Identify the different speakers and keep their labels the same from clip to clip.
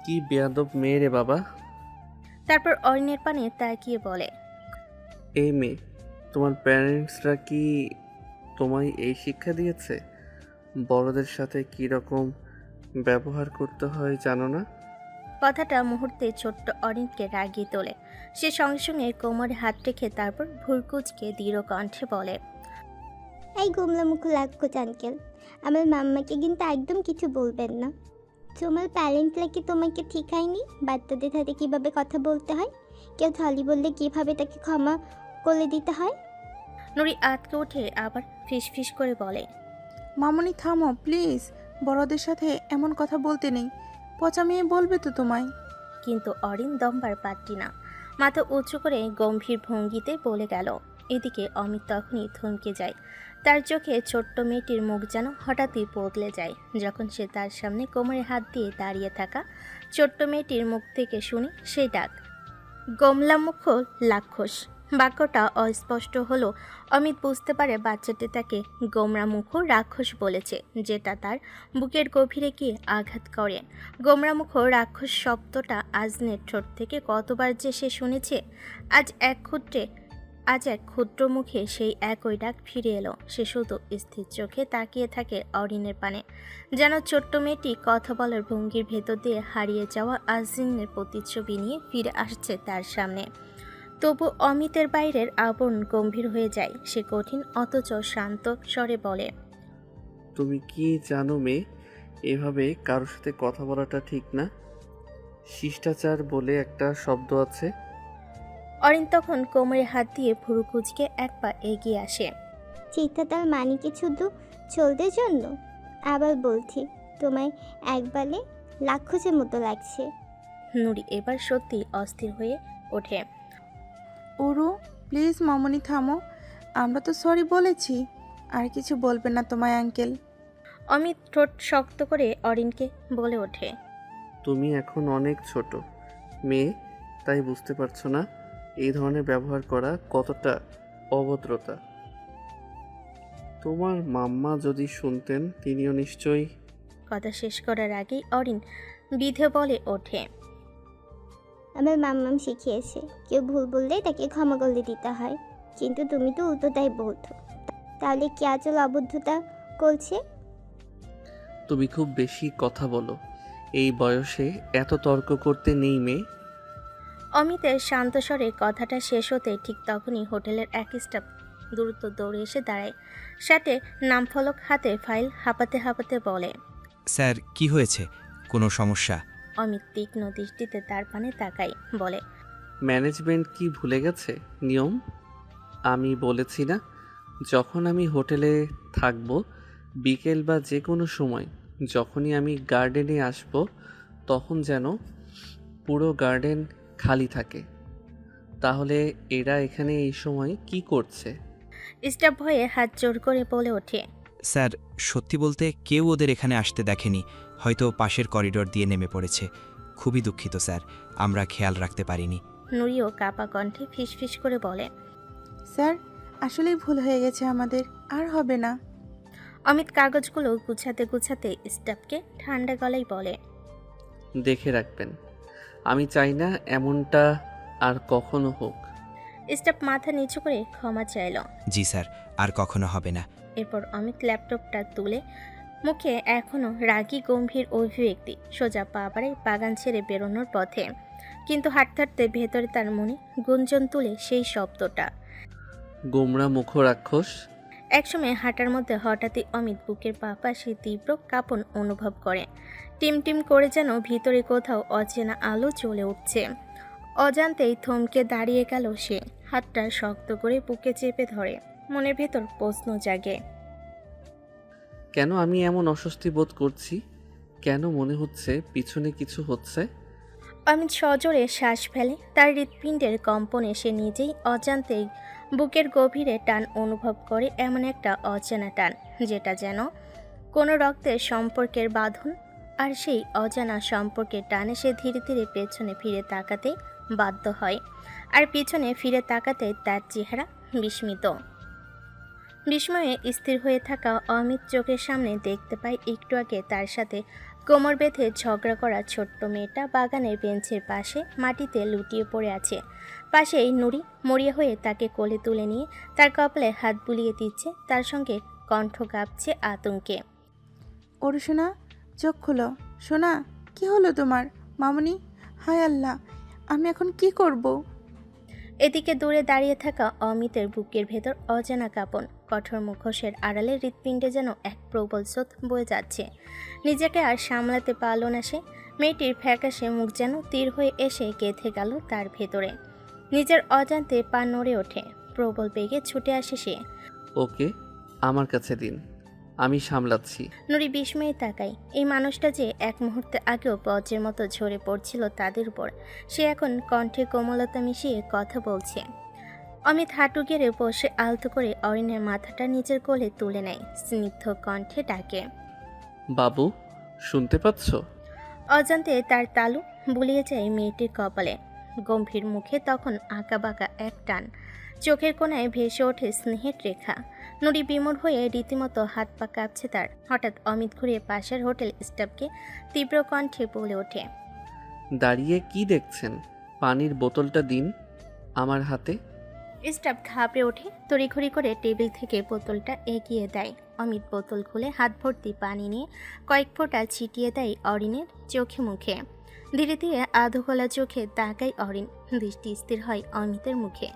Speaker 1: কি বেয়াদব মেয়ে রে বাবা।
Speaker 2: তারপর অরিনের পানে তাকিয়ে বলে,
Speaker 1: এই মেয়ে, তোমার প্যারেন্টসরা কি তোমায় এই শিক্ষা দিয়েছে? বড়দের সাথে কি রকম ব্যবহার করতে হয় জানো না?
Speaker 2: কথাটা মুহূর্তে ছোট্ট অরিনকে রাগিয়ে তোলে। সে সঙ্গে সঙ্গে কোমরে হাত রেখে তারপর ভুরকুচকে দৃঢ় কণ্ঠে বলে,
Speaker 3: এই গোমলামুখ লাক্ষজ আঙ্কেল, আমার মাম্মাকে কিন্তু একদম কিছু বলবেন না। তোমার প্যারেন্টরা কি তোমাকে শিখায়নি বাচ্চাদের সাথে কীভাবে কথা বলতে হয়? কেউ থলি বললে কীভাবে তাকে ক্ষমা করে দিতে হয়?
Speaker 2: নুরি আতকে উঠে আবার ফিসফিস করে বলে,
Speaker 4: মামনি থামো প্লিজ, বড়দের সাথে এমন কথা বলতে নেই। পচা মেয়ে বলবে তো তোমায়।
Speaker 2: কিন্তু অরিন দমবার পারটি না। মাথা উঁচু করে গম্ভীর ভঙ্গিতে বলে গেল। এদিকে অমিত তখনই থমকে যায়। তার চোখে ছোট্ট মেয়েটির মুখ যেন হঠাৎই বদলে যায় যখন সে তার সামনে কোমরে হাত দিয়ে দাঁড়িয়ে থাকা ছোট্ট মেয়েটির মুখ থেকে শুনে সেই ডাক, গোমলামুখ লাক্ষস। বাক্যটা অস্পষ্ট হলো অমিত বুঝতে পারে বাচ্চাটি তাকে গোমরামুখ রাক্ষস বলেছে, যেটা তার বুকের গভীরে গিয়ে আঘাত করে। গোমরামুখ রাক্ষস শব্দটা আজনের ঠোঁট থেকে কতবার যে সে শুনেছে। আজ এক ক্ষুদ্র মুখে সেই একই ডাক ফিরে এলো। সে শুধু স্থির চোখে তাকিয়ে থাকে অরিনের পানে, যেন ছোট্ট মেয়েটি কথা বলার ভঙ্গির ভেতর দিয়ে হারিয়ে যাওয়া আজরিনের প্রতিচ্ছবি নিয়ে ফিরে আসছে তার সামনে। তবু অমিতের বাইরের আবরণ গম্ভীর হয়ে যায়। সে কঠিন অথচ শান্ত স্বরে বলে,
Speaker 1: তুমি কি জানো মেয়ে, এভাবে কারোর সাথে কথা বলাটা ঠিক না। শিষ্টাচার বলে একটা শব্দ আছে।
Speaker 2: অরিন তখন কোমরে হাত দিয়ে ভুরু কুঁচকে এক পা এগিয়ে আসে।
Speaker 3: চিন্তাটার মানে কি শুধু চলতে জন্য? আবার বলছি, তোমায় একবারে লাক্ষসের মতো লাগছে।
Speaker 2: নুরি এবার সত্যি অস্থির হয়ে ওঠে।
Speaker 4: ওরু প্লিজ মামনি থামো, আমরা তো সরি বলেছি। আর কিছু বলবেন না তোমায় আঙ্কেল।
Speaker 2: অমিত ঠোঁট শক্ত করে অরিনকে বলে ওঠে,
Speaker 1: তুমি এখন অনেক ছোট মেয়ে, তাই বুঝতে পারছো না এই ধরনের ব্যবহার করা কতটা অভদ্রতা। তোমার মাম্মা যদি শুনতেন তিনিও নিশ্চয়ই।
Speaker 2: কথা শেষ করার আগেই অরিন বিধে বলে ওঠে,
Speaker 3: আমার মাম্মাম শিখিয়েছে কেউ ভুল বললে তাকে ক্ষমা করে দিতে হয়, কিন্তু তুমি তো উল্টোটাই বলছো। তাহলে কি আচল অবদ্ধতা করছে?
Speaker 1: তুমি খুব বেশি কথা বলো, এই বয়সে এত তর্ক করতে নেই মেয়ে।
Speaker 2: অমিতের শান্ত স্বরে কথাটা শেষ হতে ঠিক তখনই হোটেলের এক স্টাফ দ্রুত দৌড়ে এসে দাঁড়ায়। সাথে নামফলক হাতে ফাইল হাঁপাতে হাঁপাতে বলে,
Speaker 5: স্যার কি হয়েছে, কোনো সমস্যা?
Speaker 2: অমিত তীক্ষ্ণ দৃষ্টিতে তার পানে তাকাই বলে,
Speaker 1: ম্যানেজমেন্ট কি ভুলে গেছে নিয়ম? আমি বলেছি না, যখন আমি হোটেলে থাকবো বিকেল বা যে কোনো সময়, যখনই আমি গার্ডেনে আসব তখন যেন পুরো গার্ডেন খালি থাকে। তাহলে এরা এখানে এই সময় কি করছে?
Speaker 2: স্টাফ ভয়ে হাত জোর করে বলে ওঠে,
Speaker 5: স্যার সত্যি বলতে কেউ ওদের এখানে আসতে দেখেনি, হয়তো পাশের করিডোর দিয়ে নেমে পড়েছে। খুবই দুঃখিত স্যার, আমরা খেয়াল রাখতে পারিনি।
Speaker 2: নুরিও কাপা কণ্ঠে ফিসফিস করে বলে,
Speaker 4: স্যার আসলেই ভুল হয়ে গেছে আমাদের, আর হবে না।
Speaker 2: অমিত কাগজগুলো গুছাতে গুছাতে স্টাফকে ঠান্ডা গলায় বলে,
Speaker 1: দেখে রাখবেন, আমি চাই না এমনটা আর কখনো হোক।
Speaker 2: স্টাফ মাথা নিচু করে ক্ষমা চাইল।
Speaker 5: জি স্যার, আর কখনো হবে না।
Speaker 2: এরপর অমিত ল্যাপটপটা তুলে মুখে এখনো রাগী গম্ভীর অভিব্যক্তি সোজা পা বাড়ায় বাগান ছেড়ে বেরোনোর পথে। কিন্তু হাঁটতে হাঁটতে ভেতরে তার মনে গুঞ্জন তুলে সেই শব্দটা।
Speaker 1: গোমরা মুখ রাক্ষস।
Speaker 2: একসময় হাঁটার মধ্যে হঠাৎই অমিত বুকের পাশে তীব্র কাঁপন অনুভব করে। টিমটিম করে যেন ভিতরে কোথাও অচেনা আলো জ্বলে উঠছে। অজান্তেই থমকে দাঁড়িয়ে গেল সে। হাতটা শক্ত করে বুকে চেপে ধরে। মনের ভেতর প্রশ্ন জাগে,
Speaker 1: কেন আমি এমন অস্বস্তি বোধ করছি? কেন মনে হচ্ছে পিছনে কিছু হচ্ছে?
Speaker 2: অমিত সজোরে শ্বাস ফেলে। তার হৃৎপিণ্ডের কম্পনে সে নিজেই অজান্তেই বুকের গভীরে টান অনুভব করে, এমন একটা অচেনা টান যেটা যেন কোনো রক্তের সম্পর্কের বাঁধন। আর সেই অজানা সম্পর্কের টানে সে ধীরে ধীরে পেছনে ফিরে তাকাতে বাধ্য হয়। আর পিছনে ফিরে তাকাতে তার চেহারা বিস্মিত। বিস্ময়ে স্থির হয়ে থাকা অমিত চোখের সামনে দেখতে পায় একটু আগে তার সাথে কোমর বেঁধে ঝগড়া করা ছোট্ট মেয়েটা বাগানের বেঞ্চের পাশে মাটিতে লুটিয়ে পড়ে আছে। পাশেই নুরি মরিয়া হয়ে তাকে কোলে তুলে নিয়ে তার কপালে হাত বুলিয়ে দিচ্ছে, তার সঙ্গে কণ্ঠ কাঁপছে আতঙ্কে।
Speaker 4: ওরু সোনা, চোখ খুলো। সোনা, কি হলো তোমার? মামনি, হায় আল্লাহ, আমি এখন কি করব?
Speaker 2: এদিকে দূরে দাঁড়িয়ে থাকা অমিতের বুকের ভেতর অজানা কাঁপন, কঠোর মুখোশের আড়ালে হৃৎপিণ্ডে যেন এক প্রবল স্রোত বয়ে যাচ্ছে। নিজেকে আর সামলাতে পারল না সে। মেয়েটির ফ্যাকাশে মুখ যেন তীর হয়ে এসে গেঁথে গেল তার ভেতরে। নিজের অজান্তে পা নড়ে ওঠে, প্রবল বেগে ছুটে আসে সে।
Speaker 1: ওকে, আমার কাছে দিন, আমি সামলাচ্ছি।
Speaker 2: নুরি বিস্ময়ে তাকায়। এই মানুষটা যে এক মুহূর্তে আগেও বজ্রের মতো ঝরে পড়ছিল তাদের উপর, সে এখন কণ্ঠে কোমলতা মিশিয়ে কথা বলছে। অমিত হাঁটু গেড়ে বসে আলতো করে অরিনের মাথাটা নিজের কোলে তুলে নেয়, স্নিগ্ধ কণ্ঠে ডাকে,
Speaker 1: বাবু, শুনতে পাচ্ছ?
Speaker 2: অজান্তে তার তালু বুলিয়ে যায় মেয়েটির কপালে। গম্ভীর মুখে তখন আঁকাবাঁকা এক টান, চোখের কোণায় ভেসে ওঠে স্নেহের রেখা। নুরি বিমূঢ় হয়ে রীতিমতো হাত পা কাঁপছে তার। হঠাৎ অমিত ঘুরিয়ে পাশের হোটেল স্টাফকে তীব্র কণ্ঠে বলে ওঠে,
Speaker 1: দাঁড়িয়ে কি দেখছেন? পানির বোতলটা দিন আমার হাতে।
Speaker 2: স্টাফ ঘাবড়ে ওঠে, তড়িঘড়ি করে টেবিল থেকে বোতলটা এগিয়ে দেয়। অমিত বোতল খুলে হাত ভর্তি পানি নিয়ে কয়েক ফোঁটা ছিটিয়ে দেয় অরিনের চোখে মুখে। ধীরে ধীরে আধো খোলা চোখে তাকায় অরিন, দৃষ্টি স্থির হয় অমিতের মুখে।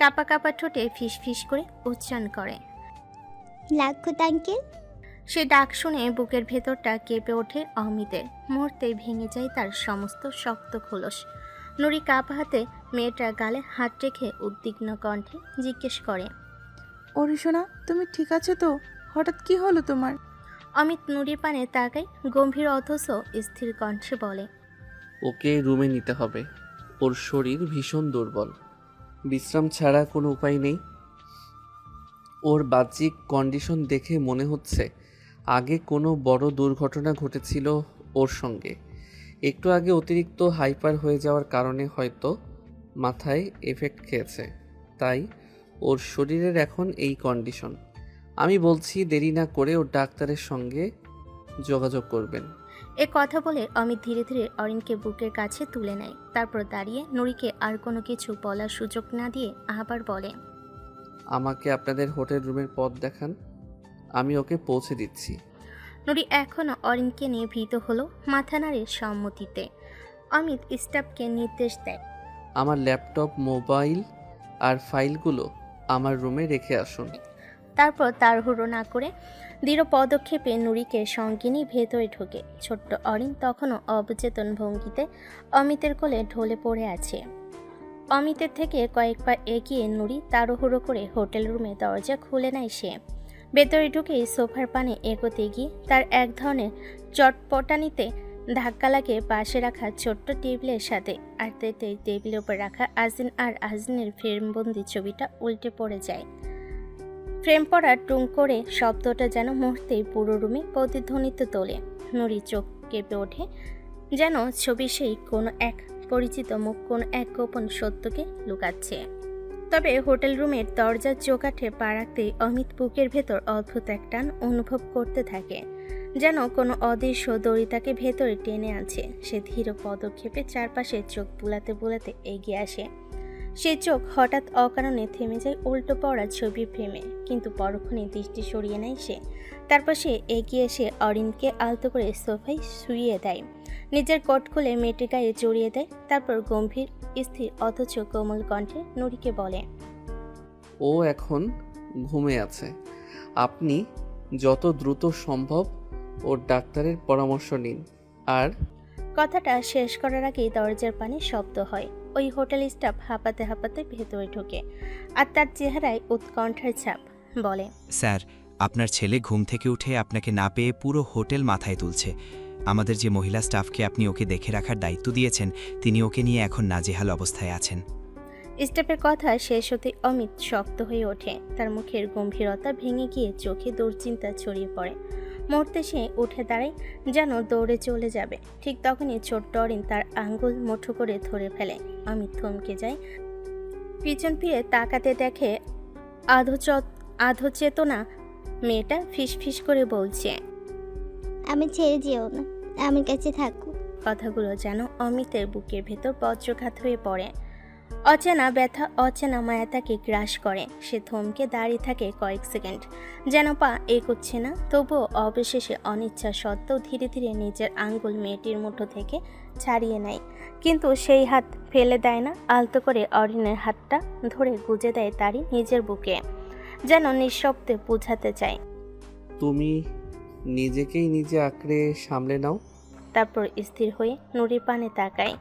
Speaker 2: কাপা কাপা ঠোঁটে ফিস ফিস করে উচ্চারণ করে,
Speaker 3: লাক্ষত আঙ্কেল।
Speaker 2: সে ডাক শুনে বুকের ভেতরটা কেঁপে ওঠে অমিতের। মুহূর্তে ভেঙে যায় তার সমস্ত শক্ত খোলস। নুরি কাপা হাতে মেয়েটার গালে হাত রেখে উদ্বিগ্ন কণ্ঠে জিজ্ঞেস করে,
Speaker 4: ওরু সোনা, তুমি ঠিক আছো তো? হঠাৎ কি হলো তোমার?
Speaker 2: অমিত নুরির পানে তাকায়, গম্ভীর অথচ স্থির কণ্ঠে বলে,
Speaker 1: ওকে রুমে নিতে হবে, ওর শরীর ভীষণ দুর্বল, বিশ্রাম ছাড়া কোনো উপায় নেই। ওর বাহ্যিক কন্ডিশন দেখে মনে হচ্ছে আগে কোনো বড় দুর্ঘটনা ঘটেছিল ওর সঙ্গে। একটু আগে অতিরিক্ত হাইপার হয়ে যাওয়ার কারণে হয়তো মাথায় এফেক্ট খেয়েছে, তাই ওর শরীরের এখন এই কন্ডিশন। আমি বলছি দেরি না করে ওর ডাক্তারের সঙ্গে যোগাযোগ করবেন।
Speaker 2: এ কথা বলে অমিত ধীরে ধীরে অরিনকে বুকের কাছে তুলে নেয়। তারপর দাঁড়িয়ে নুরিকে আর কোনো কিছু বলার সুযোগ না দিয়ে আবার বলে,
Speaker 1: আমাকে আপনাদের হোটেল রুমের পথ দেখান, আমি ওকে পৌঁছে দিচ্ছি।
Speaker 2: নুরি এখনও অরিনকে নিয়ে ভীত হলো, মাথা নাড়ে সম্মতিতে। অমিত স্টাফকে নির্দেশ দেয়,
Speaker 1: আমার ল্যাপটপ, মোবাইল আর ফাইলগুলো আমার রুমে রেখে আসুন।
Speaker 2: তারপর তাড়াহুড়ো না করে দৃঢ় পদক্ষেপে নুরিকে সঙ্গে নিয়ে ভেতরে ঢোকে। ছোট্ট অরিন তখনও অবচেতন ভঙ্গিতে অমিতের কোলে ঢলে পড়ে আছে। অমিতের থেকে কয়েক পা এগিয়ে নুরি তাড়াহুড়ো করে হোটেল রুমে দরজা খুলে নেয় সে। ভেতরে ঢুকেই সোফার পানে এগোতে গিয়ে তার এক ধরনের চটপটানিতে ধাক্কা লাগে পাশে রাখা ছোট্ট টেবিলের সাথে। আর তেতেই টেবিলের উপর রাখা আজিন আর আজিনের ফ্রেমবন্দি ছবিটা উল্টে পড়ে যায়। ফ্রেম পড়া টুং করে শব্দটা যেন মুহূর্তেই পুরো রুমে প্রতিধ্বনিত তোলে। নুরি চোখ কেঁপে ওঠে, যেন ছবি সেই কোনো এক পরিচিত মুখ কোনো এক গোপন সত্যকে লুকাচ্ছে। তবে হোটেল রুমের দরজার চোকাঠে পা রাখতেই অমিত বুকের ভেতর অদ্ভুত এক টান অনুভব করতে থাকে, যেন কোনো অদৃশ্য দড়ি তাকে ভেতরে টেনে আনছে। সে ধীর পদক্ষেপে চারপাশে চোখ বুলাতে বুলাতে এগিয়ে আসে। সে চোখ হঠাৎ অকারণে থেমে যায় উল্টো পড়া ছবির ফ্রেমে, কিন্তু পরক্ষণে দৃষ্টি সরিয়ে নেয় সে। তারপর সে এগিয়ে এসে অরিনকে আলতো করে সোফায় শুইয়ে দেয়, নিজের কোট খুলে মেয়েটির গায়ে জড়িয়ে দেয়। তারপর গম্ভীর, স্থির অথচ কোমল কণ্ঠে নুরিকে বলে,
Speaker 1: ও এখন ঘুমে আছে, আপনি যত দ্রুত সম্ভব ওর ডাক্তারের পরামর্শ নিন। আর
Speaker 2: কথাটা শেষ করার আগেই দরজার পানে শব্দ হয়। ওই হোটেল স্টাফ হাঁপাতে হাঁপাতে ভেতরে ঢোকে, আর তার চেহারায় উৎকণ্ঠার ছাপ। বলে,
Speaker 5: স্যার, আপনার ছেলে ঘুম থেকে উঠে আপনাকে না পেয়ে পুরো হোটেল মাথায় তুলছে। আমাদের যে মহিলা স্টাফকে আপনি ওকে দেখে রাখার দায়িত্ব দিয়েছেন, তিনি ওকে নিয়ে এখন নাজেহাল অবস্থায় আছেন।
Speaker 2: স্টাফের কথা শেষ হতে অমিত শক্ত হয়ে ওঠে। তার মুখের গম্ভীরতা ভেঙে গিয়ে চোখে দুশ্চিন্তা ছড়িয়ে পড়ে। মুহূর্তে সে উঠে দাঁড়ায়, যেন দৌড়ে চলে যাবে। ঠিক তখনই ছোট্ট অরিন তার আঙ্গুল মুঠো করে ধরে ফেলে। অমিত থমকে যায়, পিছন ফিরে তাকাতে দেখে আধো চেতনা মেয়েটা ফিস ফিস করে বলছে,
Speaker 3: আমি ছেড়ে যেও না, আমার কাছে থাকো।
Speaker 2: কথাগুলো যেন অমিতের বুকের ভেতর বজ্রঘাত হয়ে পড়ে। অচেনা ব্যথা, অচেনা মায়া তাকে গ্রাস করে। সে থমকে দাঁড়িয়ে থাকে কয়েক সেকেন্ড, যেন পা এগোচ্ছে না। তবুও অবশেষে অনিচ্ছা সত্ত্বেও ধীরে ধীরে নিজের আঙ্গুল মেয়েটির মুঠো থেকে ছাড়িয়ে নেয়। কিন্তু সেই হাত ফেলে দেয় না, আলতো করে অরিনের হাতটা ধরে গুজে দেয় তারই নিজের বুকে, যেন নিঃশব্দে বুঝাতে চায়।
Speaker 1: তুমি নিজেকেই নিজে আঁকড়ে সামলে নাও।
Speaker 2: তারপর স্থির হয়ে নুরির পানে তাকায়।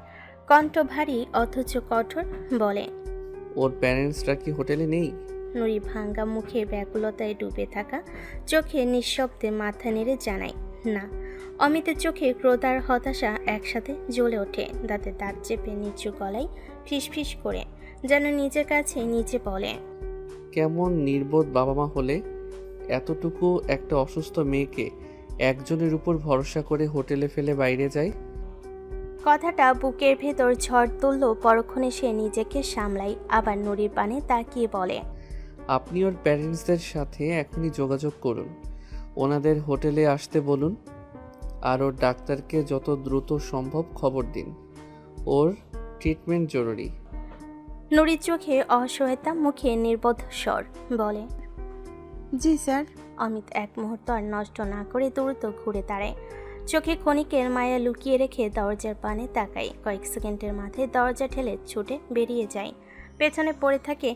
Speaker 2: কণ্ঠ ভারী অথচ কঠোর, বলে,
Speaker 1: ওর প্যারেন্টসরা কি হোটেলে নেই?
Speaker 2: নুরি ভাঙ্গা মুখে ব্যাকুলতায় ডুবে থাকা চোখে নিঃশব্দে মাথা নেড়ে জানায়, না। অমিতের চোখে ক্রোধ আর হতাশা একসাথে জ্বলে ওঠে। দাঁতে দাঁত চেপে নিচু গলায় ফিসফিস করে যেন নিজের কাছে নিজে বলে,
Speaker 1: কেমন নির্বোধ বাবা মা হলে এতটুকু একটা অসুস্থ মেয়েকে একজনের উপর ভরসা করে হোটেলে ফেলে বাইরে যায়।
Speaker 2: কথাটা বুকের ভেতর ঝড় তুলল। পরক্ষণে সে নিজেকে সামলাই, আবার নুরির পানে তাকিয়ে বলে,
Speaker 1: আপনি ওর প্যারেন্টসদের সাথে এখনই যোগাযোগ করুন, ওনাদের হোটেলে আসতে বলুন, আর ওর ডাক্তারকে যত দ্রুত সম্ভব খবর দিন। ওর ট্রিটমেন্ট জরুরি।
Speaker 2: নুরির চোখে অসহায়তা, মুখে নির্বোধ স্বর, বলে,
Speaker 4: জি স্যার।
Speaker 2: অমিত এক মুহূর্ত আর নষ্ট না করে দ্রুত ঘুরে দাঁড়ায়। চোখে ক্ষণিকের মায়া লুকিয়ে রেখে দরজার পানে তাকায়। কয়েক সেকেন্ডের মাথায় দরজা ঠেলে ছুটে বেরিয়ে যায়। পেছনে পড়ে থাকে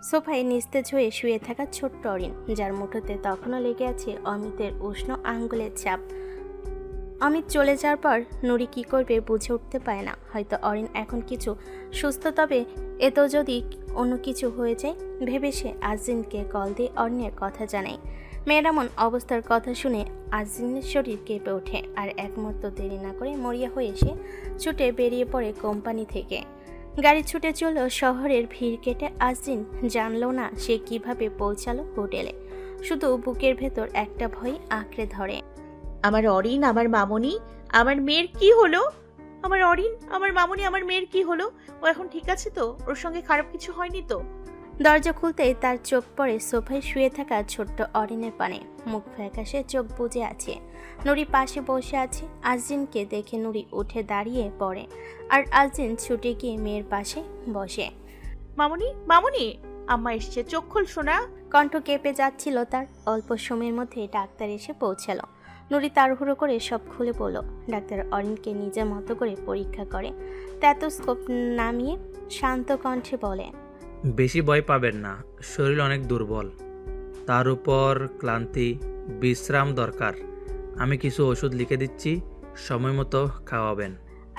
Speaker 2: সোফায় নিস্তেজ হয়ে শুয়ে থাকা ছোট্ট অরিন, যার মুঠোতে তখনও লেগে আছে অমিতের উষ্ণ আঙ্গুলের চাপ। অমিত চলে যাওয়ার পর নুরি কি করবে বুঝে উঠতে পারে না। হয়তো অরিন এখন কিছু সুস্থ, তবে এতো যদি অন্য কিছু হয়ে যায় ভেবে সে আজিনকে কল দিয়ে অরিনের কথা জানায়। মেয়ের এমন অবস্থার কথা শুনে আজিনের শরীর কেঁপে ওঠে, আর এক মুহূর্ত দেরি না করে মরিয়া হয়ে সে ছুটে বেরিয়ে পড়ে কোম্পানি থেকে। গাড়ি ছুটে চলল শহরের ভিড় কেটে। আজিন জানলো না সে কিভাবে পৌঁছালো হোটেলে। শুধু বুকের ভেতর একটা ভয় আঁকড়ে ধরে।
Speaker 6: আমার অরিন, আমার মামনি, আমার মেয়ের কি হলো? আমার অরিন, আমার মামনি, আমার মেয়ের কি হলো? ও এখন ঠিক আছে তো? ওর সঙ্গে খারাপ কিছু হয়নি তো?
Speaker 2: দরজা খুলতেই তার চোখ পড়ে সোফায় শুয়ে থাকা ছোট্ট অরিনের পানে। মুখ ফ্যাকাশে, চোখ বুজে আছে। নুরি পাশে বসে আছে। আজিনকে দেখে নুরি উঠে দাঁড়িয়ে পড়ে, আর আজিন ছুটে গিয়ে মেয়ের পাশে বসে।
Speaker 6: মামনি, মামনি, আম্মা এসছে, চোখ খোল সোনা।
Speaker 2: কণ্ঠ কেঁপে যাচ্ছিল তার। অল্প সময়ের মধ্যে ডাক্তার এসে পৌঁছালো। নুরি তাড়াহুড়ো করে সব খুলে বলল। ডাক্তার অরিনকে নিজের মতো করে পরীক্ষা করে স্টেথোস্কোপ নামিয়ে শান্ত কণ্ঠে বলে,
Speaker 7: বেশি ভয় পাবেন না, শরীর অনেক দুর্বল, তার উপর ক্লান্তি, বিশ্রাম দরকার। আমি কিছু ওষুধ লিখে দিচ্ছি, সময় মতো খাওয়াবেন।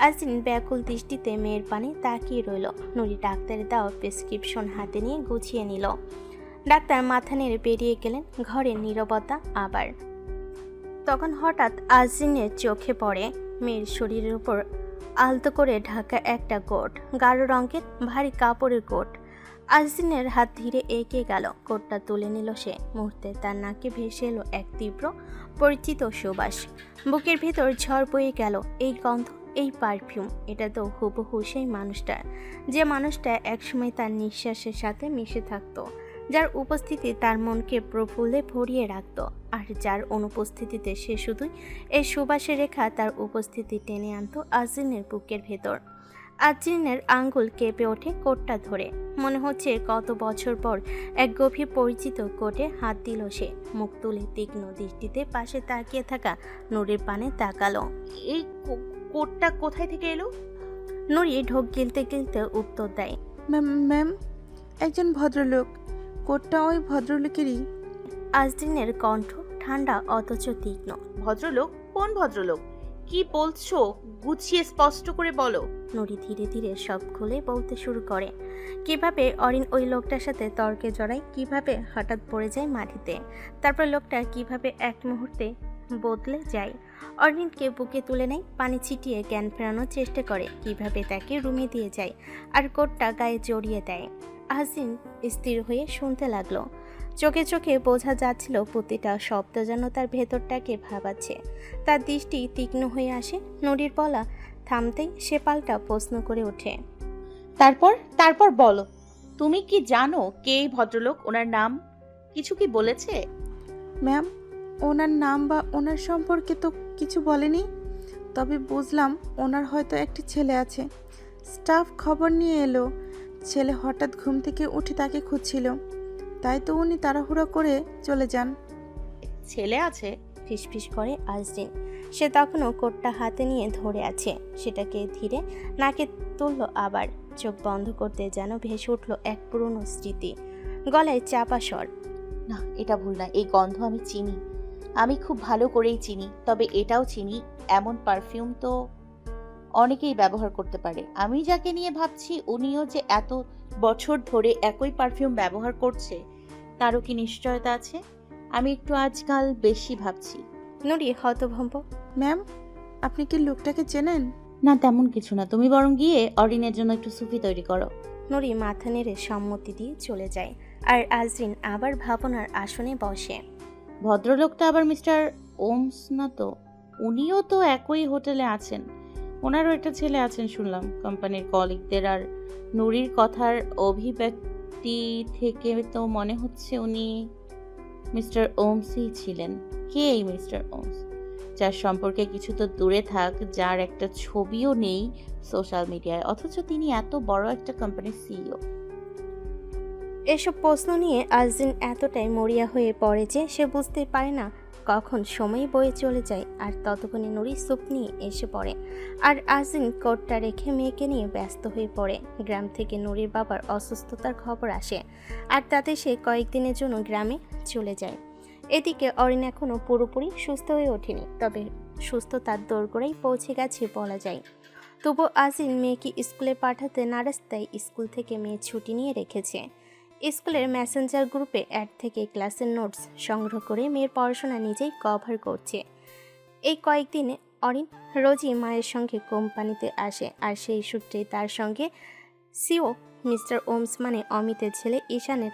Speaker 2: আজিন ব্যাকুল দৃষ্টিতে মেয়ের পানে তাকিয়ে রইল। নুরি ডাক্তারের দেওয়া প্রেসক্রিপশন হাতে নিয়ে গুছিয়ে নিল। ডাক্তার মাথা নেড়ে বেরিয়ে গেলেন। ঘরে নীরবতা আবার। তখন হঠাৎ আজিনের চোখে পড়ে মেয়ের শরীরের উপর আলতো করে ঢাকা একটা কোট, গাঢ় রঙের ভারী কাপড়ের কোট। আজিনের হাত ধীরে এগিয়ে গেল, কোটটা তুলে নিল সে। মুহূর্তে তার নাকে ভেসে এলো এক তীব্র পরিচিত সুবাস। বুকের ভেতর ঝড় বয়ে গেল। এই গন্ধ, এই পারফিউম, এটা তো হুবহু সেই মানুষটা, যে মানুষটা একসময় তার নিঃশ্বাসের সাথে মিশে থাকতো, যার উপস্থিতি তার মনকে প্রফুল্লে ভরিয়ে রাখত, আর যার অনুপস্থিতিতে সে শুধুই এই সুবাসের রেখা তার উপস্থিতি টেনে আনতো আজিনের বুকের ভেতর। আজিনের আঙ্গুল কেঁপে ওঠে কোটটা ধরে। মনে হচ্ছে কত বছর পর এক গভীর পরিচিত কোটে হাত দিল সে। মুখ তুলে তীক্ষ্ণ দৃষ্টিতে পাশে তাকিয়ে থাকা নুরির পানে তাকালো।
Speaker 6: এই কোটটা কোথায় থেকে এলো?
Speaker 2: নুরি ঢোক গিলতে গিলতে উত্তর দেয়,
Speaker 4: ম্যাম, একজন ভদ্রলোক, কোটটা ওই ভদ্রলোকেরই।
Speaker 2: আজিনের কণ্ঠ ঠান্ডা অথচ তীক্ষ্ণ।
Speaker 6: ভদ্রলোক? কোন ভদ্রলোক? কি বলছো? গুছিয়ে স্পষ্ট করে বলো।
Speaker 2: নুরি ধীরে ধীরে সব খুলে বলতে শুরু করে। কিভাবে অরিন ওই লোকটার সাথে তর্কে জড়ায়, কিভাবে হঠাৎ পড়ে যায় মাটিতে, তারপর লোকটা কিভাবে এক মুহূর্তে বদলে যায়, অরিনকে বুকে তুলে নেয়, পানি ছিটিয়ে জ্ঞান ফেরানোর চেষ্টা করে, কিভাবে তাকে রুমে দিয়ে যায় আর কোটটা গায়ে জড়িয়ে দেয়। আজিন স্থির হয়ে শুনতে লাগলো। চোখে চোখে বোঝা যাচ্ছিল প্রতিটা শব্দ যেন তার ভেতরটাকে ভাবাচ্ছে। তার দৃষ্টি তীক্ষ্ণ হয়ে আসে। নুরির বলা থামতেই সে পাল্টা প্রশ্ন করে ওঠে,
Speaker 6: তারপর বলো, তুমি কি জানো কে এই ভদ্রলোক? ওনার নাম কিছু কি বলেছে?
Speaker 4: ম্যাম, ওনার নাম বা ওনার সম্পর্কে তো কিছু বলেনি, তবে বুঝলাম ওনার হয়তো একটি ছেলে আছে। স্টাফ খবর নিয়ে এলো ছেলে হঠাৎ ঘুম থেকে উঠে তাকে খুঁজছিল, তাই তো উনি তাড়াহুড়ো করে চলে যান।
Speaker 6: ছেলে আছে?
Speaker 2: ফিসফিস করে আজরিন। সে তখনও কোটটা হাতে নিয়ে ধরে আছে। সেটাকে ধীরে নাকে তুলল, আবার চোখ বন্ধ করতে যেন ভেসে উঠল এক পুরনো স্মৃতি। গলায় চাপা স্বর।
Speaker 6: না, এটা ভুল না। এই গন্ধ আমি চিনি, আমি খুব ভালো করেই চিনি। তবে এটাও চিনি, এমন পারফিউম তো অনেকেই ব্যবহার করতে পারে। আমি যাকে নিয়ে ভাবছি উনিও যে এত বছর ধরে একই পারফিউম ব্যবহার করছে তারও কি নিশ্চয়তা আছে? আমি একটু আজকাল বেশি ভাবছি।
Speaker 2: নুরি হতভম্ব।
Speaker 4: ম্যাম, আপনি কি লোকটাকে চেনেন?
Speaker 6: না, তেমন কিছু না। তুমি বরং গিয়ে অরিনের জন্য একটু সুফি তৈরি করো।
Speaker 2: নুরি মাথা নেড়ে সম্মতি দিয়ে চলে যায়, আর আজরিন আবার ভাবনার আসনে বসে।
Speaker 6: ভদ্রলোকটা আবার মিস্টার ওমস না তো? উনিও তো একই হোটেলে আছেন। ওনারও একটা ছেলে আছেন শুনলাম, কোম্পানির কলিগদের। আর নুরির কথার অভিব্যক্তি থেকে তো মনে হচ্ছে উনি মিস্টার ওমসই ছিলেন। কে এই মিস্টার ওমস, যার সম্পর্কে কিছু তো দূরে থাক, যার একটা ছবিও নেই সোশ্যাল মিডিয়ায়, অথচ তিনি এত বড় একটা কোম্পানির সিইও?
Speaker 2: এসব প্রশ্ন নিয়ে আজরিন এতটাই মরিয়া হয়ে পড়ে যে সে বুঝতে পারে না কখন সময় বয়ে চলে যায়। আর ততক্ষণে নুরি স্যুপ নিয়ে এসে পড়ে, আর আজরিন কোটটা রেখে মেয়েকে নিয়ে ব্যস্ত হয়ে পড়ে। গ্রাম থেকে নুরির বাবার অসুস্থতার খবর আসে, আর তাতে সে কয়েকদিনের জন্য গ্রামে চলে যায়। এদিকে অরিন এখনও পুরোপুরি সুস্থ হয়ে ওঠেনি, তবে সুস্থতার দোরগোড়ায় পৌঁছে গেছে বলা যায়। তবু আজরিন মেয়েকে স্কুলে পাঠাতে নারাজ, তাই স্কুল থেকে মেয়ে ছুটি নিয়ে রেখেছে। স্কুলের মেসেঞ্জার গ্রুপে অ্যাড থেকে ক্লাসের নোটস সংগ্রহ করে মেয়ের পড়াশোনা নিজেই কভার করছে। এই কয়েকদিনে অরিন রোজই মায়ের সঙ্গে কোম্পানিতে আসে, আর সেই সূত্রেই তার সঙ্গে সিও মিস্টার ওমস মানে অমিতের ছেলে ঈশানের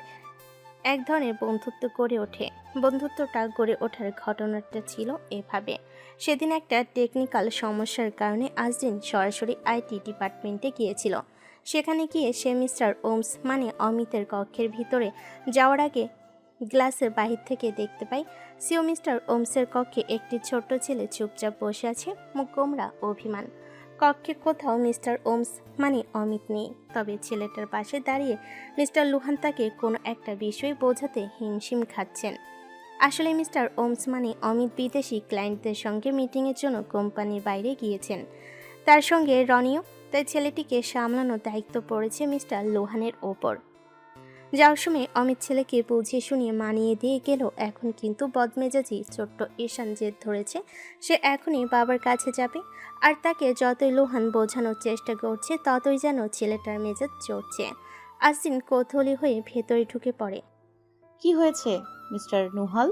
Speaker 2: এক ধরনের বন্ধুত্ব গড়ে ওঠে। বন্ধুত্বটা গড়ে ওঠার ঘটনাটা ছিল এভাবে। সেদিন একটা টেকনিক্যাল সমস্যার কারণে আজদিন সরাসরি আইটি ডিপার্টমেন্টে গিয়েছিল। সেখানে গিয়ে সে মিস্টার ওমস মানে অমিতের কক্ষের ভিতরে যাওয়ার আগে গ্লাসের বাহির থেকে দেখতে পাই সিও মিস্টার ওমসের কক্ষে একটি ছোট্ট ছেলে চুপচাপ বসে আছে, মুখ গোমরা, অভিমান। কক্ষে কোথাও মিস্টার ওমস মানে অমিত নেই, তবে ছেলেটার পাশে দাঁড়িয়ে মিস্টার লুহান তাকে কোনো একটা বিষয় বোঝাতে হিমশিম খাচ্ছেন। আসলে মিস্টার ওমস মানে অমিত বিদেশি ক্লায়েন্টদের সঙ্গে মিটিংয়ের জন্য কোম্পানির বাইরে গিয়েছেন। তার সঙ্গে রনিও, তাই ছেলেটিকে সামলানোর দায়িত্ব পড়েছে মিস্টার লোহানের ওপর। যাওয়ার সময় অমিত ছেলেকে বুঝিয়ে শুনিয়ে মানিয়ে দিয়ে গেল। এখন কিন্তু বদমেজাজি ছোট্ট ঈশান জেদ ধরেছে, সে এখনই বাবার কাছে যাবে। আর তাকে যতই লোহান বোঝানোর চেষ্টা করছে, ততই যেন ছেলেটার মেজাজ চড়ছে। আজদিন কৌতূহলী হয়ে ভেতরে ঢুকে পড়ে।
Speaker 6: কি হয়েছে মিস্টার নুহাল?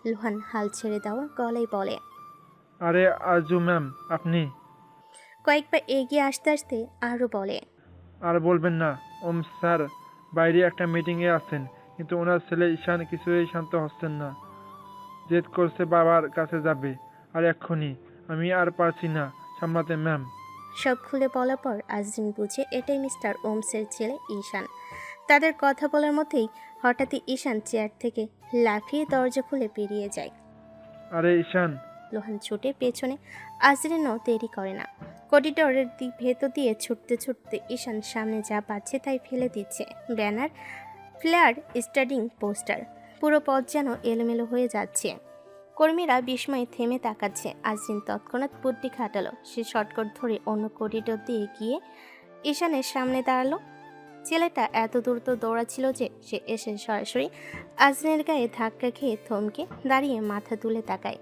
Speaker 2: লোহান হাল ছেড়ে দেওয়া গলায় বলে।
Speaker 8: আরে আরজু ম্যাম, আপনি?
Speaker 2: কয়েকবার এগিয়ে আসতে আসতে আরও বলে।
Speaker 8: আর বলবেন না, ওম স্যার বাইরে একটা মিটিংয়ে আছেন, কিন্তু ওনার ছেলে ঈশান কিছুই শান্ত হচ্ছেন না। জেদ করছে বাবার কাছে যাবে, আর এক্ষুনি আমি আর পারছি না সামলাতে ম্যাম।
Speaker 2: সব খুলে বলার পর আজদিন বুঝে এটাই মিস্টার ওমসের ছেলে ঈশান। তাদের কথা বলার মধ্যেই হঠাৎই ঈশান চেয়ার থেকে লাফিয়ে দরজা খুলে বেরিয়ে যায়।
Speaker 8: আরে ঈশান!
Speaker 2: লোহান ছুটে পেছনে, আজরিনও দেরি করে না। করিডোরের ভেতর দিয়ে ছুটতে ছুটতে ঈশান সামনে যা পাচ্ছে তাই ফেলে দিচ্ছে। ব্যানার, ফ্লেয়ার, স্টাডিং পোস্টার, পুরো পথ যেন এলোমেলো হয়ে যাচ্ছে। কর্মীরা বিস্ময়ে থেমে তাকাচ্ছে। আজরিন তৎক্ষণাৎ বুদ্ধি খাটালো। সে শর্টকাট ধরে অন্য করিডোর দিয়ে গিয়ে ঈশানের সামনে দাঁড়ালো। ছেলেটা এত দ্রুত দৌড়াচ্ছিল যে সে এসে সরাসরি আজরিনের গায়ে ধাক্কা খেয়ে থমকে দাঁড়িয়ে মাথা তুলে তাকায়।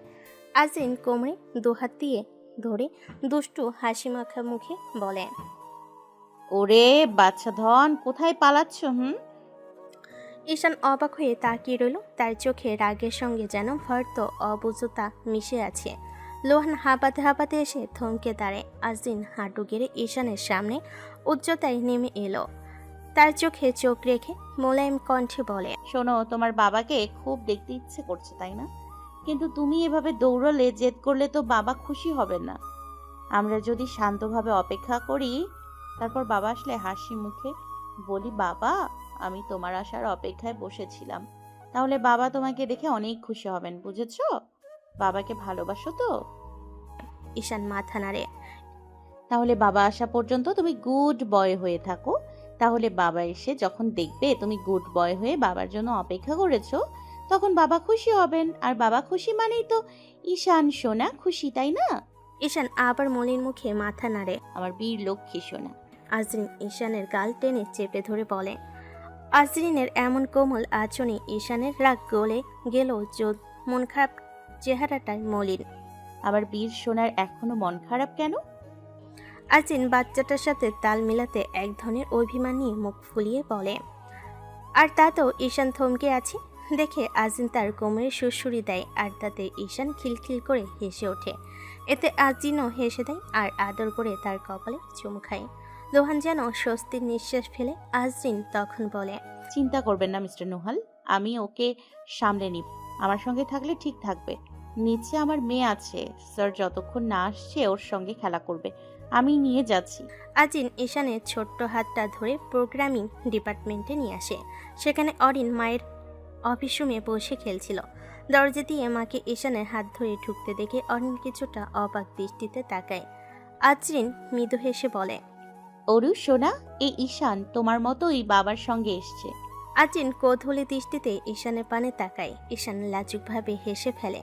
Speaker 2: আজরিন কোমরে দুহাত দিয়ে ধরে দুষ্টু হাসি মাখা মুখে বলে,
Speaker 6: ওরে বাচ্চা ধন, কোথায় পালাচ্ছ?
Speaker 2: ঈশান অবাক হয়ে তাকিয়ে রইল। তার চোখে রাগের সঙ্গে যেন ভয়ত অবুঝতা মিশে আছে। লোহান হাঁপাতে হাঁপাতে এসে থমকে দাঁড়ায়। আজদিন হাঁটু গেড়ে ঈশানের সামনে উচ্চতায় নেমে এলো। তার চোখে চোখ রেখে মোলায়েম কণ্ঠে বলে,
Speaker 6: শোনো, তোমার বাবাকে খুব দেখতে ইচ্ছে করছে তাই না? কিন্তু তুমি এভাবে দৌড়ালে, জেদ করলে তো বাবা খুশি হবেন না। আমরা যদি শান্তভাবে অপেক্ষা করি, তারপর বাবা আসলে হাসি মুখে বলি, বাবা আমি তোমার আসার অপেক্ষায় বসেছিলাম, তাহলে বাবা তোমাকে দেখে অনেক খুশি হবেন। বুঝেছো? বাবাকে ভালোবাসো তো?
Speaker 2: ঈশান মাথা নাড়ে।
Speaker 6: তাহলে বাবা আসা পর্যন্ত তুমি গুড বয় হয়ে থাকো। তাহলে বাবা এসে যখন দেখবে তুমি গুড বয় হয়ে বাবার জন্য অপেক্ষা করেছো, তখন বাবা খুশি হবেন। আর বাবা খুশি মানেই তো ঈশান সোনা খুশি, তাই না?
Speaker 2: ঈশান আবার মলিন মুখে মাথা নাড়ে।
Speaker 6: আমার বীর লক্ষ্মী সোনা।
Speaker 2: আজরিন ঈশানের গাল টেনে চেপে ধরে বলে। আজরিনের এমন কোমল আচরণে ঈশানের রাগ গলে গেল। মন খারাপ চেহারাটায় মলিন।
Speaker 6: আমার বীর সোনার এখনো মন খারাপ কেন?
Speaker 2: আজরিন বাচ্চাটার সাথে তাল মিলাতে এক ধরনের অভিমান নিয়ে মুখ ফুলিয়ে বলে। আর তাতেও ঈশান থমকে আছে দেখে আজরিন তার কোমরে সুড়সুড়ি দেয়, আর তাতে ঈশান খিলখিল করে হেসে ওঠে। এতে আজরিনও হেসে দেয় আর আদর করে তার কপালে চুমু খায়। লোহান যেন স্বস্তির নিঃশ্বাস ফেলে। আজরিন তখন বলে,
Speaker 6: চিন্তা করবেন না মিস্টার নোহাল, আমি ওকে সামলে নিব। আমার সঙ্গে থাকলে ঠিক থাকবে। নিচে আমার মেয়ে আছে, স্যার যতক্ষণ না আসছে ওর সঙ্গে খেলা করবে। আমি নিয়ে যাচ্ছি।
Speaker 2: আজরিন ঈশানের ছোট্ট হাতটা ধরে প্রোগ্রামিং ডিপার্টমেন্টে নিয়ে আসে। সেখানে অরিন মায়ের অফিস রুমে বসে খেলছিল। দরজা দিয়ে মাকে ঈশানের হাত ধরে ঢুকতে দেখে অরিন কিছুটা অবাক দৃষ্টিতে তাকায়। আজরিন মৃদু হেসে বলে,
Speaker 6: অরু সোনা, এই ঈশান তোমার মতোই বাবার সঙ্গে এসছে।
Speaker 2: আজরিন কৌতূহলী দৃষ্টিতে ঈশানের পানে তাকায়। ঈশান লাজুকভাবে হেসে ফেলে।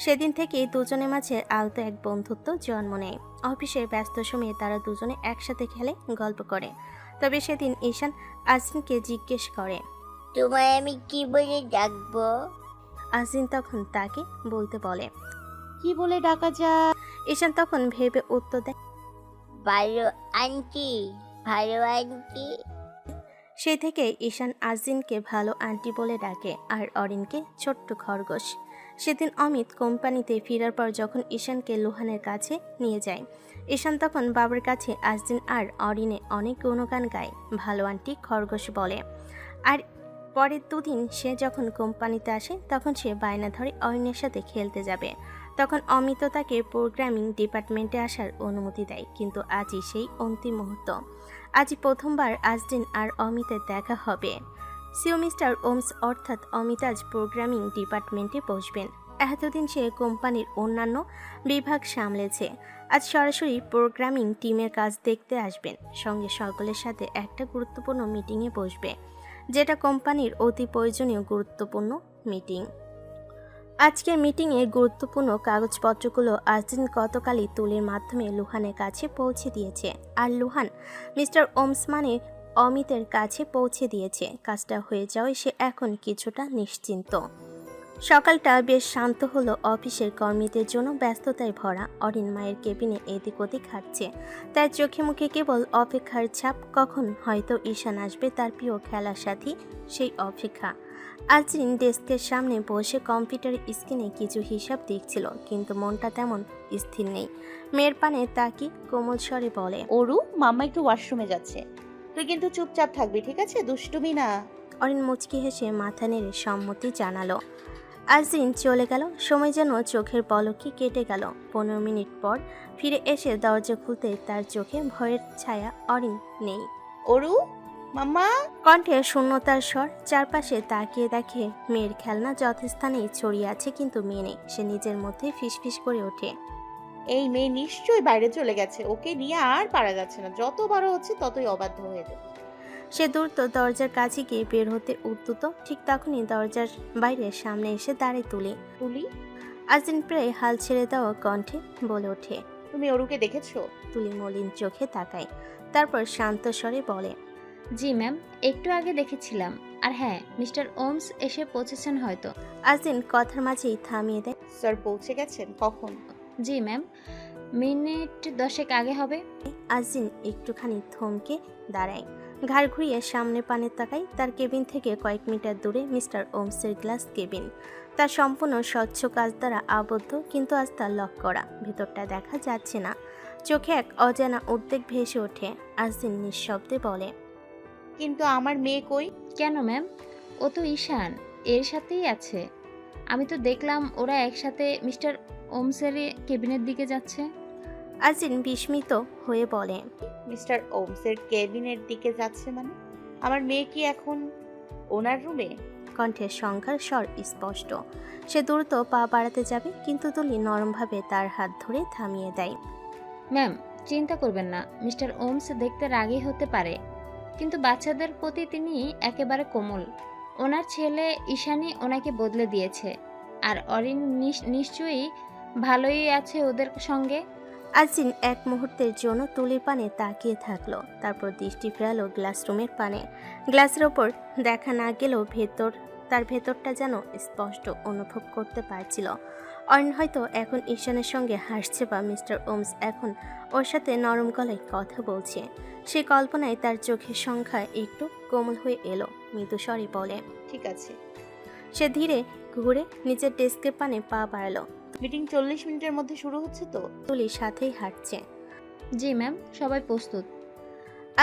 Speaker 2: সেদিন থেকে দুজনের মাঝে আলতো এক বন্ধুত্ব জন্ম নেয়। অফিসের ব্যস্ত সময়ে তারা দুজনে একসাথে খেলে, গল্প করে। তবে সেদিন ঈশান আজরিনকে জিজ্ঞেস করে,
Speaker 3: তোমায় আমি কি বলে ডাকবো?
Speaker 2: আজরিন তখন তাকে বলতে বলে।
Speaker 6: কি বলে ডাকা যায়?
Speaker 2: ঈশান তখন ভেবে উত্তর দেয়,
Speaker 3: ভালো আন্টি, ভালো আন্টি।
Speaker 2: সেই থেকে ঈশান আজরিনকে ভালো আন্টি বলে ডাকে আর অরিনকে ছোট্ট খরগোশ। সেদিন অমিত কোম্পানিতে ফেরার পর যখন ঈশানকে লোহানের কাছে নিয়ে যায়, ঈশান তখন বাবার কাছে আজরিন আর অরিনে অনেক গুণগান গায়, ভালো আন্টি খরগোশ বলে। আর পরের দুদিন সে যখন কোম্পানিতে আসে তখন সে বায়না ধরে অরিনের সাথে খেলতে যাবে। তখন অমিত তাকে প্রোগ্রামিং ডিপার্টমেন্টে আসার অনুমতি দেয়, কিন্তু আজই সেই অন্তিম মুহূর্ত। আজই প্রথমবার আজরিন আর অমিতের দেখা হবে। সিও মিস্টার ওমস অর্থাৎ অমিত আজ প্রোগ্রামিং ডিপার্টমেন্টে বসবেন। এতদিন সে কোম্পানির অন্যান্য বিভাগ সামলেছে, আজ সরাসরি প্রোগ্রামিং টিমের কাজ দেখতে আসবেন। সঙ্গে সকলের সাথে একটা গুরুত্বপূর্ণ মিটিংয়ে বসবে, যেটা কোম্পানির অতি প্রয়োজনীয় গুরুত্বপূর্ণ মিটিং। আজকের মিটিংয়ে গুরুত্বপূর্ণ কাগজপত্রগুলো আজরিন গতকালই তুলের মাধ্যমে লুহানের কাছে পৌঁছে দিয়েছে। আর লুহান মিস্টার ওমস মানে অমিতের কাছে পৌঁছে দিয়েছে। কাজটা হয়ে যাওয়ায় সে এখন কিছুটা নিশ্চিন্ত। সকালটা বেশ শান্ত হলো। অফিসের কর্মীদের জন্য ব্যস্ততায় ভরা। অরিন মায়ের কেবিনে এদিক ওদিক হাঁটছে, তার চোখে মুখে কেবল অপেক্ষার ছাপ। কখন হয়তো ঈশান আসবে, তার প্রিয় খেলার সাথী, সেই অপেক্ষা। আজরিন ডেস্কের সামনে বসে কম্পিউটার স্ক্রিনে কিছু হিসাব দেখছিল, কিন্তু মনটা তেমন স্থির নেই। মেয়ের পানে তাকি কোমল স্বরে বলে,
Speaker 6: অরু, মাম্মা একটু ওয়াশরুমে যাচ্ছে, তুই কিন্তু চুপচাপ থাকবি, ঠিক আছে? দুষ্টুমি না।
Speaker 2: অরিন মুচকি হেসে মাথা নেড়ে সম্মতি জানালো। আজরিন চলে গেল। সময় যেন চোখের পলকে কেটে গেল। 15 মিনিট পর ফিরে এসে দরজা খুলতে তার চোখে ভয়ের ছায়া। অরিন নেই।
Speaker 6: অরু, মাম্মা।
Speaker 2: কণ্ঠে শূন্যতার স্বর। চারপাশে তাকিয়ে দেখে মেয়ের খেলনা যথাস্থানেই ছড়িয়ে আছে, কিন্তু মেয়ে নেই। সে নিজের মধ্যে ফিসফিস করে ওঠে,
Speaker 6: এই মেয়ে নিশ্চয়ই বাইরে চলে গেছে, ওকে নিয়ে আর পারা যাচ্ছে না। যত বড় হচ্ছে ততই অবাধ্য হয়ে যাচ্ছে।
Speaker 2: সে দ্রুত দরজার কাছে গিয়ে বের হতে উদ্যত। ঠিক তখনই দরজার বাইরে সামনে এসে দাঁড়ায় তুলি।
Speaker 6: তুলি,
Speaker 2: আজরিন প্রায় হাল ছেড়ে দেওয়া কণ্ঠে বলে ওঠে,
Speaker 6: তুমি অরুকে দেখেছো?
Speaker 2: তুলি মলিন চোখে তাকায়, তারপর শান্ত স্বরে বলে,
Speaker 9: জি ম্যাম, একটু আগে দেখেছিলাম। আর হ্যাঁ, মিস্টার ওমস এসে পৌঁছেছেন হয়তো।
Speaker 2: আজরিন কথার মাঝেই থামিয়ে দেয়।
Speaker 6: স্যার পৌঁছে গেছেন? কখন?
Speaker 9: জি ম্যাম, মিনিট 10 আগে হবে।
Speaker 2: আজরিন একটুখানি থমকে দাঁড়ায়, ঘাড় ঘুরিয়ে সামনে পানে তাকায়। তার কেবিন থেকে কয়েক মিটার দূরে মিস্টার ওমসের গ্লাস কেবিন। তার সম্পূর্ণ স্বচ্ছ কাজ দ্বারা আবদ্ধ, কিন্তু আজ তার লক করা। ভেতরটা দেখা যাচ্ছে না। চোখে এক অজানা উদ্বেগ ভেসে ওঠে। আজরিন নিঃশব্দে বলে,
Speaker 6: কিন্তু আমার মেয়ে কই?
Speaker 9: কেন ম্যাম? ও তো ঈশান, এর সাথেই আছে। আমি তো দেখলাম ওরা একসাথে মিস্টার ওমসের কেবিনের দিকে যাচ্ছে।
Speaker 2: আজরিন বিস্মিত হয়ে বলে,
Speaker 6: মিস্টার ওমসের কেবিনের দিকে যাচ্ছে মানে? আমার মেয়ে কি এখন ওনার রুমে?
Speaker 2: কণ্ঠে সংখ্যার স্বর স্পষ্ট। সে দ্রুত পা বাড়াতে যাবে, কিন্তু তুলি নরমভাবে তার হাত ধরে থামিয়ে দেয়।
Speaker 9: ম্যাম, চিন্তা করবেন না। মিস্টার ওমস দেখতে রাগী হতে পারে, কিন্তু বাচ্চাদের প্রতি তিনি একেবারে কোমল। ওনার ছেলে ঈশানী ওনাকে বদলে দিয়েছে, আর অরিন নিশ্চয়ই ভালোই আছে ওদের সঙ্গে।
Speaker 2: আজিন এক মুহূর্তের জন্য তুলির পানে তাকিয়ে থাকলো, তারপর দৃষ্টি ফেরালো গ্লাসরুমের পানে। গ্লাসের ওপর দেখা না গেলেও তার ভেতরটা যেন স্পষ্ট অনুভব করতে পারছিল। অরিন হয়তো এখন ঈশানের সঙ্গে হাসছে, বা মিস্টার ওমস এখন ওর সাথে নরম গলায় কথা বলছে। সেই কল্পনায় তার চোখের সংখ্যা একটু কোমল হয়ে এলো। মৃদু স্বরে বলে,
Speaker 6: ঠিক আছে।
Speaker 2: সে ধীরে ঘুরে নিজের ডেস্কের পানে পা বাড়ালো।
Speaker 6: মিটিং 40 মিনিটের মধ্যে শুরু হচ্ছে তো?
Speaker 2: তুলির সাথেই হাঁটছে।
Speaker 9: জি ম্যাম, সবাই প্রস্তুত।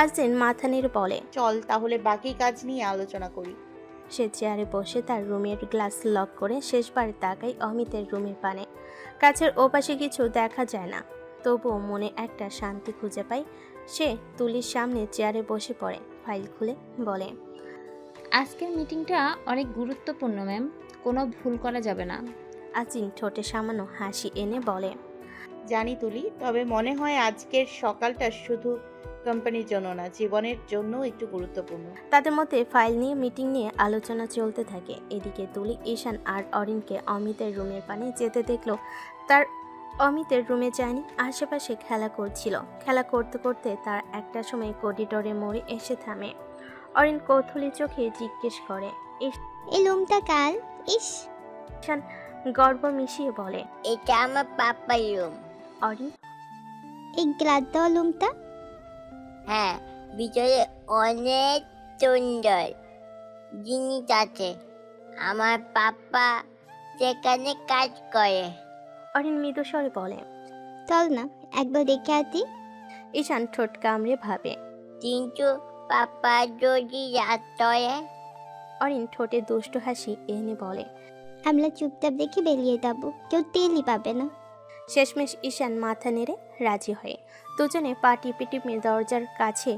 Speaker 2: আজিন মাথা নেড়ে বলে।
Speaker 6: চল তাহলে বাকি কাজ নিয়ে আলোচনা করি।
Speaker 2: সে চেয়ারে বসে তার রুমের গ্লাস লক করে শেষবার তাকাই অমিতের রুমের পানে। কাছের ওপাশে কিছু দেখা যায় না, তবুও মনে একটা শান্তি খুঁজে পায়। সে তুলির সামনে চেয়ারে বসে পড়ে, ফাইল খুলে বলে,
Speaker 9: আজকের মিটিংটা অনেক গুরুত্বপূর্ণ ম্যাম, কোনো ভুল করা যাবে না।
Speaker 2: আজিন ঠোঁটে সামান্য হাসি এনে বলে,
Speaker 6: জানি তুলি, তবে মনে হয় আজকের সকালটা শুধু কোম্পানির জন্য না, জীবনের জন্য একটু গুরুত্বপূর্ণ।
Speaker 2: তাদের মধ্যে ফাইল নিয়ে মিটিং নিয়ে আলোচনা চলতে থাকে। এদিকে তুলি ঈশান আর অরিনকে অমিতের রুমের পানে যেতে দেখলো। তার অমিতের রুমে যায়নি, আশেপাশে খেলা করছিল। খেলা করতে করতে তার একটা সময় করিডোরে মোড়ে এসে থামে। অরিন কৌতূহলী চোখে জিজ্ঞেস করে,
Speaker 3: এই রুমটা কার? ইস,
Speaker 2: ঈশান গর্ব মিশিয়ে বলে,
Speaker 10: এটা আমার পাপার রুম।
Speaker 2: অরিন,
Speaker 3: এই গ্লাস দেওয়া রুমটা?
Speaker 10: হ্যাঁ, ভিতরে অনেক সুন্দর জিনিস আছে। আমার পাপা সেখানে কাজ করে।
Speaker 2: অরিন মৃদু স্বরে বলে।
Speaker 3: চল না একবার দেখে আসি।
Speaker 2: ঈশান ঠোঁট কামড়ে ভাবে।
Speaker 10: কিন্তু পাপা যদি রাত করে?
Speaker 2: অরিন ঠোঁটে দুষ্ট হাসি এনে বলে,
Speaker 3: আমরা চুপচাপ দেখে বেরিয়ে যাবো, কেউ তেলই পাবে না।
Speaker 2: শেষমেশ ঈশান মাথা নেড়ে রাজি হয়। দুজনে পা টিপে টিপে দরজার কাছে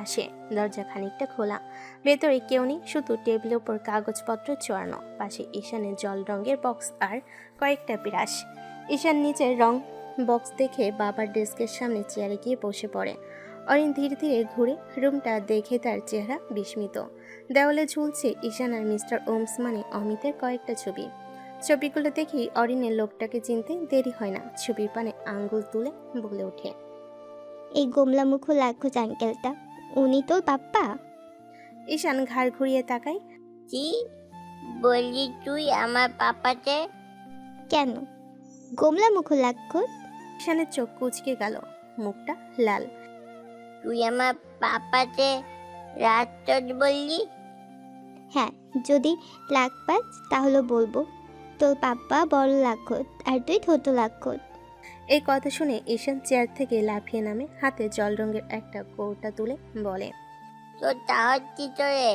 Speaker 2: আসে। দরজা খানিকটা খোলা, ভেতরে কেউ নেই, শুধু টেবিলের উপর কাগজপত্র চড়ানো, পাশে ঈশানের জল রঙের বক্স আর কয়েকটা বিরাস। ঈশান নিচের রং বক্স দেখে বাবার ডেস্কের সামনে চেয়ারে গিয়ে বসে পড়ে। অরিন ধীরে ধীরে ঘুরে রুমটা দেখে তার চেহারা বিস্মিত। দেওয়ালে ঝুলছে ঈশান আর মিস্টার ওমস মানে অমিতের কয়েকটা ছবি। ছবিগুলো দেখেই অরিনের লোকটাকে চিনতে দেরি হয় না। ছবির পানে আঙ্গুল তুলে বলে ওঠে,
Speaker 3: এই গোমলা মুখ লাখোজ আঙ্কেলটা, উনি তোর পাপ্পা?
Speaker 2: ঈশান ঘাড় ঘুরিয়ে তাকায়।
Speaker 10: কি বললি তুই আমার পাপাতে?
Speaker 3: কেন গোমলা মুখ লাখোজ?
Speaker 2: ঈশানের চোখ কুচকে গেল, মুখটা লাল।
Speaker 10: তুই আমার পাপাতে রাত বললি?
Speaker 3: হ্যাঁ, যদি লাখ পাস তাহলে বলবো তোর পাপ্পা বড় লাখোজ আর তুই ছোট লাখোজ।
Speaker 2: এই কথা শুনে ঈশান চেয়ার থেকে লাফিয়ে নামে, হাতে জল রঙের একটা কৌটা তুলে বলে,
Speaker 10: তোর তাহলে কি তোরে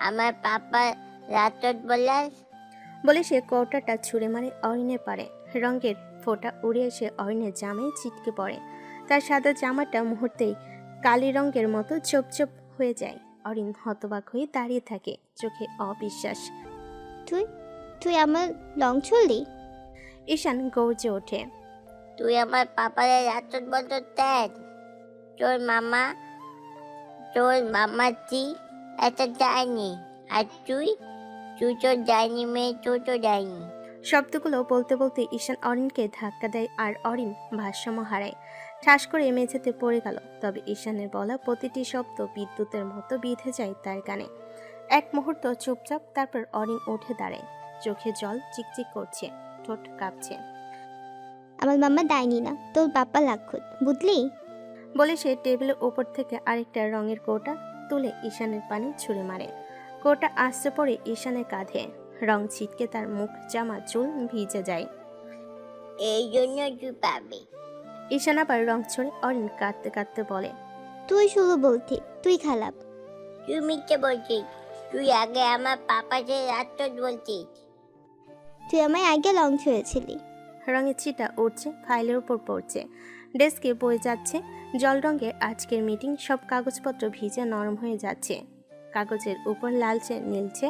Speaker 10: আমার পাপা রাত বলাস?
Speaker 2: বলে সে কৌটাটা ছুঁড়ে মারে অরিনের পারে। রঙের ফোঁটা উড়ে এসে অরিনের জামায় ছিটকে পড়ে। তার সাদা জামাটা মুহূর্তেই কালি রঙের মতো চোপ চোপ হয়ে যায়। অরিন হতবাক হয়ে দাঁড়িয়ে থাকে, চোখে অবিশ্বাস।
Speaker 3: তুই তুই আমার লং ছুলি?
Speaker 2: ঈশান গর্জে ওঠে,
Speaker 10: তুই আমার পাপারে রাত বলতো দেখ। তোর মামা কি এটা যায়নি, আর তুই তুই তো যায়নি মেয়ে, তুই তো যায়নি।
Speaker 2: শব্দগুলো বলতে বলতে ঈশান অরিনকে ধাক্কা দেয় আর অরিন ভারসাম্য হারায়, ঠাস করে মেঝেতে পড়ে গেল। তবে ঈশানের বলা প্রতিটি শব্দ বিদ্যুতের মতো বিঁধে যায় তার কানে। এক মুহূর্ত চুপচাপ, তারপর অরিন উঠে দাঁড়ায়, চোখে জল চিকচিক করছে, ঠোঁট কাঁপছে।
Speaker 3: আমার মাম্মা দেয়নি না, তোর বাপ্পা লাখোজ, বুঝলি?
Speaker 2: বলে সে টেবিলের উপর থেকে আরেকটা রঙের কৌটা তুলে ঈশানের পানে ছুঁড়ে মারে। কৌটা আসতে পড়ে ঈশানের কাঁধে, রং ছিটকে তার মুখ, জামা, চুল ভিজে যায়।
Speaker 10: এই জন্য তুই পাবি।
Speaker 2: ঈশান আবার রং ছড়ে। অরিন কাঁদতে কাঁদতে বলে,
Speaker 3: তুই শুরু বলতে, তুই খারাপ।
Speaker 10: তুই মিথ্যে বলছিস, তুই আগে আমার পাপাতে রাত বলছিস।
Speaker 3: তুই আমায় আগে লং ছুঁয়েছিলি।
Speaker 2: রঙের ছিটা উঠছে, ফাইলের উপর পড়ছে, ডেস্কে বয়ে যাচ্ছে জল রঙের। আজকের মিটিং, সব কাগজপত্র ভিজে নরম হয়ে যাচ্ছে। কাগজের উপর লালচে নীলচে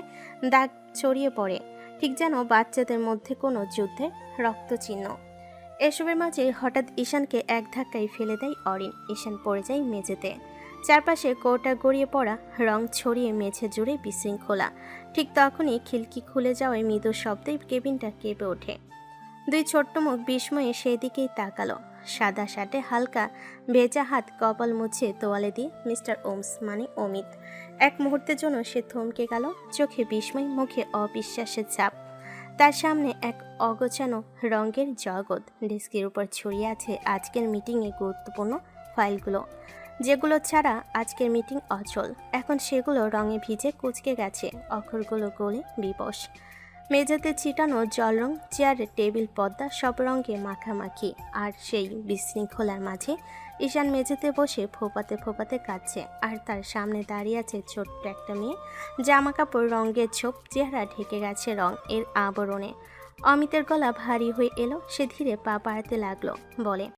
Speaker 2: দাগ ছড়িয়ে পড়ে, ঠিক যেন বাচ্চাদের মধ্যে কোনো যুদ্ধের রক্তচিহ্ন। এসবের মাঝে হঠাৎ ঈশানকে এক ধাক্কায় ফেলে দেয় অরিন। ঈশান পড়ে যায় মেঝেতে। চারপাশে কোটা গড়িয়ে পড়া, রং ছড়িয়ে মেঝে জুড়ে বিশৃঙ্খলা। ঠিক তখনই খিলকি খুলে যাওয়ায় মৃদু শব্দে কেবিনটা কেঁপে ওঠে। দুই ছোট্ট মুখ বিস্ময়ে সেদিকেই তাকালো। সাদা শার্টে হালকা ভেজা হাত কপাল মুছে তোয়ালে দিয়ে মিস্টার ওমস মানে অমিত। এক মুহূর্তের জন্য সে থমকে গেল, চোখে বিস্ময়, মুখে অবিশ্বাসের ছাপ। তার সামনে এক অগোছানো রঙের জগৎ। ডেস্কের উপর ছড়িয়ে আছে আজকের মিটিংয়ে গুরুত্বপূর্ণ ফাইলগুলো, যেগুলো ছাড়া আজকের মিটিং অচল। এখন সেগুলো রঙে ভিজে কুঁচকে গেছে, অক্ষরগুলো গলে বিবশ। মেঝেতে ছিটানো জল রং, চেয়ারের টেবিল পর্দা সব রঙে মাখামাখি। আর সেই বিশৃঙ্খলার মাঝে ঈশান মেঝেতে বসে ফোপাতে ফোপাতে কাঁদছে। আর তার সামনে দাঁড়িয়ে আছে ছোট্ট একটা মেয়ে, জামা কাপড় রঙের ছোপ, চেহারা ঢেকে গেছে রং এর আবরণে। অমিতের গলা ভারী হয়ে এলো, সে ধীরে পা বাড়াতে লাগলো, বলে,